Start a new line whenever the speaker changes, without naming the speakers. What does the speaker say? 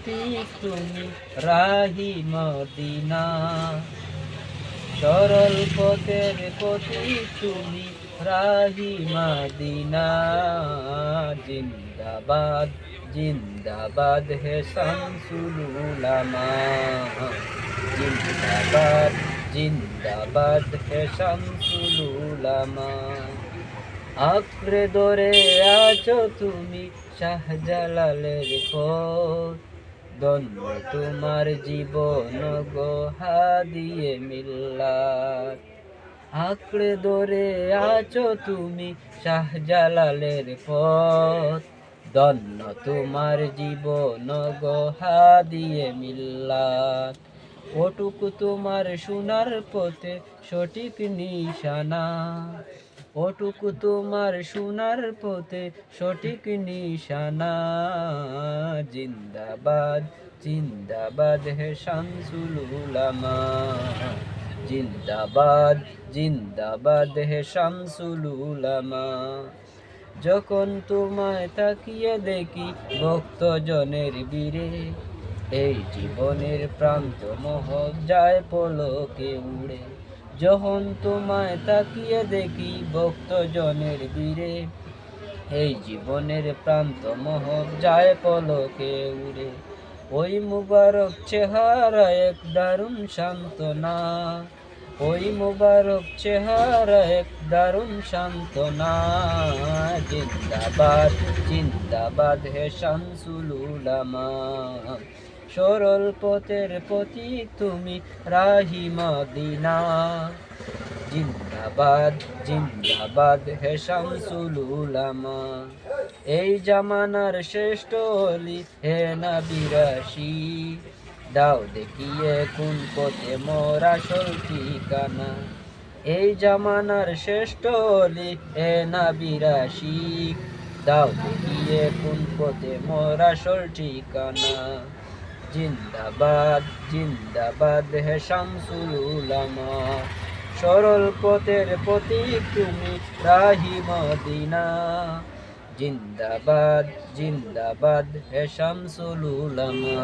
প্রতীক তুমি রাহি মদিনা, সরল পথের প্রতীক তুমি রাহি মদিনা। জিন্দাবাদ জিন্দাবাদ হে শামসুল উলামা, জিন্দাবাদ জিন্দাবাদ হে শামসুল উলামা। আঁকড়ে ধরে আছো তুমি শাহজালালের পথ, ধন্য তোমার জীবন গো হাদিয়ে মিল্লাত। আঁকড়ে ধরে আছো তুমি শাহজালালের পথ, ধন্য তোমার জীবন গো হাদিয়ে মিল্লাত। ওটুকু তোমার সোনার পথে সঠিক নিশানা, ওটুকু তোমার সোনার পথে সঠিক নিশানা। জিন্দাবাদ জিন্দাবাদ হে শামসুল উলামা, জিন্দাবাদ জিন্দাবাদ হে শামসুল উলামা। যখন তোমায় তাকিয়ে দেখি ভক্তজনের বীরে, এই জীবনের প্রান্ত মোহক যায় পলকে উড়ে। যখন তোমায় তাকিয়ে দেখি ভক্তজনের বীরে, এই জীবনের প্রান্ত মোহক যায় পলকে উড়ে। ওই মুবারক চেহারা এক দারুণ সান্ত্বনা, ওই মুবারক চেহারা এক দারুণ সান্ত্বনা। জিন্দাবাদ জিন্দাবাদ হে শামসুল উলামা, সরল পথের প্রতীক তুমি রাহি মদিনা। জিন্দাবাদ জিন্দাবাদ হে শামসুল উলামা। এই জামানার শ্রেষ্ঠ অলি হে নবীর আশিক, দাও দেখিয়ে কোন পথে মোর আসল ঠিকানা। এই জামানার শ্রেষ্ঠ অলি হে নবীর আশিক, দাও দেখিয়ে কোন পথে মোর আসল ঠিকানা। জিন্দাবাদ জিন্দাবাদ হে শামসুল উলামা, সরল পথের প্রতীক তুমি রাহি মদিনা। জিন্দাবাদ জিন্দাবাদ হে শামসুল উলামা।